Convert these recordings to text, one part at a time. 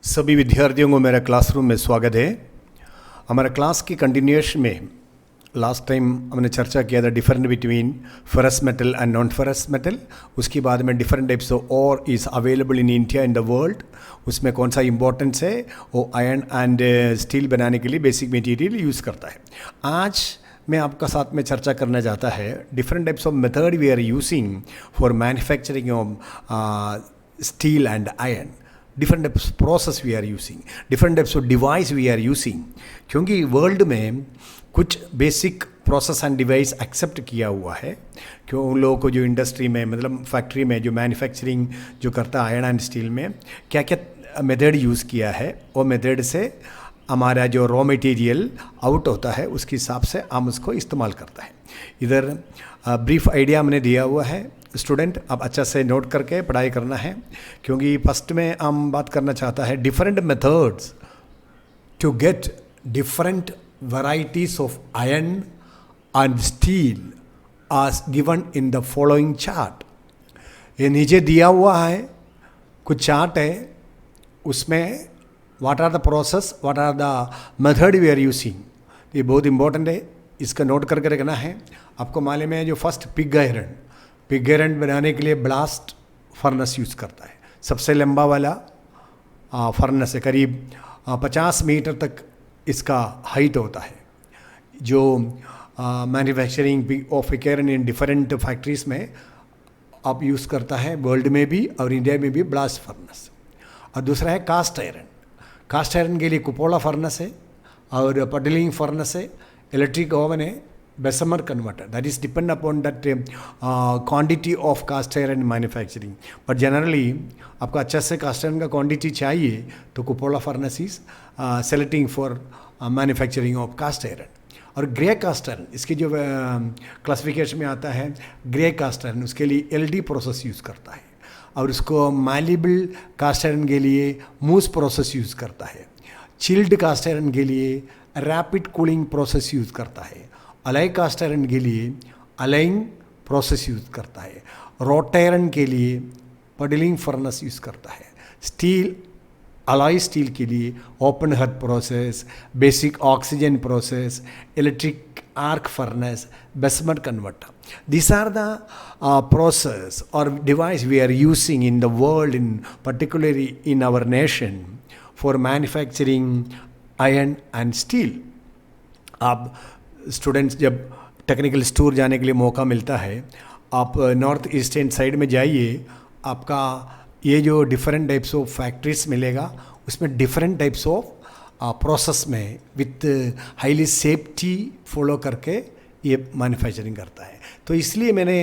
सभी विद्यार्थियों को मेरा क्लासरूम में स्वागत है। हमारा क्लास की कंटिन्यूएशन में लास्ट टाइम हमने चर्चा किया था different between ferrous metal and non ferrous metal. उसके बाद में डिफरेंट टाइप्स ऑफ और is available in India in the world. उसमें कौन सा इंपॉर्टेंस है वो आयरन एंड स्टील बनाने के लिए बेसिक मटेरियल यूज़ करता है। आज मैं आपका साथ में चर्चा करना चाहता है different types of method we are using for manufacturing of steel and iron. Different types of process we are using, different types of device we are using. क्योंकि वर्ल्ड में कुछ basic process and device accept किया हुआ है। क्यों उन लोगों को जो इंडस्ट्री में मतलब फैक्ट्री में जो मैन्युफैक्चरिंग जो करता है आयरन एंड स्टील में क्या क्या मेथड यूज़ किया है, वो मेथड से हमारा जो रॉ मटेरियल आउट होता है उसके हिसाब से हम उसको इस्तेमाल करता है। इधर ब्रीफ आइडिया हमने दिया हुआ है। स्टूडेंट अब अच्छा से नोट करके पढ़ाई करना है, क्योंकि फर्स्ट में हम बात करना चाहता है different methods to get different varieties of iron and steel as given in the following chart। ये नीचे दिया हुआ है कुछ चार्ट है, उसमें what are the process, what are the method we are using। ये बहुत इंपॉर्टेंट है, इसका नोट करके रखना है। आपको मालूम है जो फर्स्ट पिग आयरन बनाने के लिए ब्लास्ट फर्नेस यूज़ करता है। सबसे लंबा वाला फर्नेस है, करीब 50 मीटर तक इसका हाइट होता है। जो manufacturing of iron in different factories में आप यूज़ करता है, वर्ल्ड में भी और इंडिया में भी ब्लास्ट फर्नेस। और दूसरा है कास्ट आयरन के लिए कुपोला फर्नेस है और पडलिंग फर्नेस है, इलेक्ट्रिक ओवन है, Bessemer converter. That is depend upon that quantity of cast iron manufacturing. But generally आपको अच्छा से कास्ट आयरन का क्वांटिटी चाहिए तो cupola furnace is selecting for manufacturing of cast iron. और ग्रे कास्ट आयरन इसकी जो क्लासिफिकेशन में आता है, ग्रे कास्ट आयरन उसके लिए एलडी प्रोसेस यूज़ करता है और उसको मैलिबल कास्ट आयरन के लिए मूस प्रोसेस यूज़ करता है। चिल्ड कास्ट आयरन के लिए रैपिड कूलिंग प्रोसेस यूज़ करता है। अलाई कास्ट आयरन के लिए अलाइंग प्रोसेस यूज़ करता है। रोट आयरन के लिए पडलिंग फर्नेस यूज़ करता है। स्टील अलाई स्टील के लिए open hearth process, basic oxygen process, electric arc furnace, Bessemer converter. These are the process or device we are using in the world, in particularly in our nation, for manufacturing iron and steel। अब students जब technical store जाने के लिए मौका मिलता है, आप north eastern side में जाइए, आपका ये जो डिफरेंट टाइप्स ऑफ फैक्ट्रीज मिलेगा, उसमें डिफरेंट टाइप्स ऑफ प्रोसेस में विथ हाईली सेफ्टी फॉलो करके ये मैन्युफैक्चरिंग करता है। तो इसलिए मैंने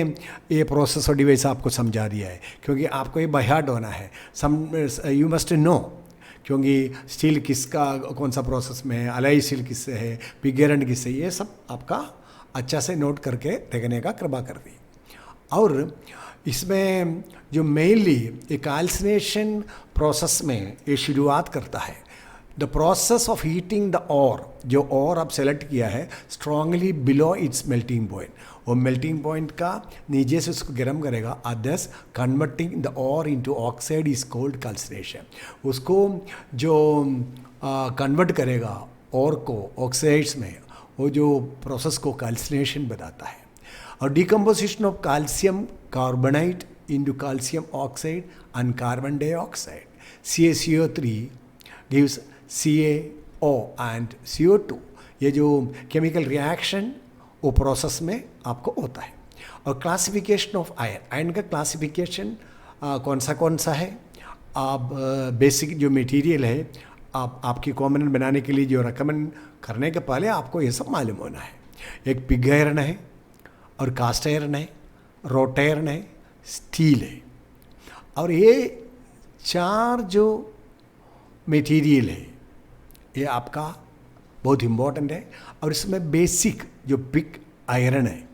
ये प्रोसेस और डिवाइस आपको समझा दिया है, क्योंकि आपको ये बायहार्ट होना है। यू मस्ट नो, क्योंकि स्टील किसका कौन सा प्रोसेस में है, अलाई स्टील किससे है, पिग आयरन किससे, ये सब आपका अच्छा से नोट करके रखने का कृपा कर दी। और इसमें जो मेनली एक कैल्सिनेशन प्रोसेस में ये शुरुआत करता है। The process of heating the ore, जो ओर आप सेलेक्ट किया है strongly below its melting point, वो मेल्टिंग पॉइंट का नीचे से उसको गर्म करेगा। Others converting the ore into oxide is called calcination. उसको जो कन्वर्ट करेगा ओर को ऑक्साइड्स में, वो जो प्रोसेस को कैल्सिनेशन बताता है। और decomposition of calcium carbonate into calcium oxide and carbon dioxide, CaCO3 gives CaO and CO2। ये जो केमिकल रिएक्शन वो प्रोसेस में आपको होता है। और क्लासिफिकेशन ऑफ आयरन का क्लासिफिकेशन कौन सा है, आप बेसिक जो मटेरियल है आपकी कॉमन बनाने के लिए जो रिकमेंड करने के पहले आपको ये सब मालूम होना है। एक पिग आयरन है और कास्ट आयरन है, रोट आयरन है, स्टील है। और ये चार जो मटेरियल है ये आपका बहुत इम्पोर्टेंट है। और इसमें बेसिक जो पिग आयरन है,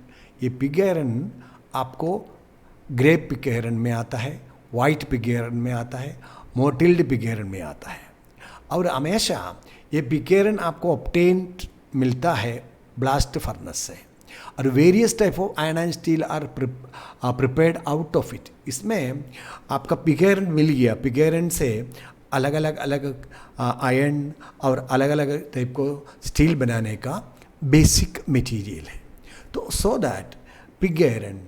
ये पिग आयरन आपको ग्रे पिग आयरन में आता है, वाइट पिग आयरन में आता है, मोटिल्ड पिग आयरन में आता है। और हमेशा ये पिग आयरन आपको ऑब्टेन मिलता है ब्लास्ट फर्नेस से। और various type of iron and steel are prepared out of it. इसमें आपका पिग आयरन मिल गया, पिग आयरन से अलग अलग आयरन और अलग अलग टाइप को स्टील बनाने का बेसिक मटेरियल है। तो सो दैट पिग आयरन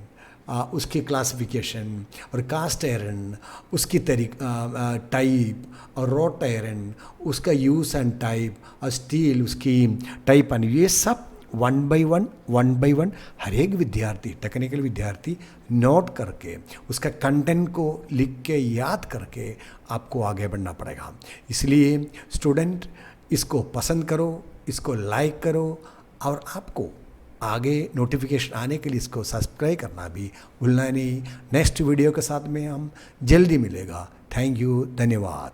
उसकी क्लासिफिकेशन और कास्ट आयरन उसकी टाइप और रॉट आयरन उसका यूज़ एंड टाइप और स्टील उसकी टाइप एंड ये सब वन बाय वन हर एक विद्यार्थी टेक्निकल विद्यार्थी नोट करके उसका कंटेंट को लिख के याद करके आपको आगे बढ़ना पड़ेगा। इसलिए स्टूडेंट इसको पसंद करो, इसको लाइक करो और आपको आगे नोटिफिकेशन आने के लिए इसको सब्सक्राइब करना भी भूलना नहीं। नेक्स्ट वीडियो के साथ में हम जल्दी मिलेगा। थैंक यू, धन्यवाद।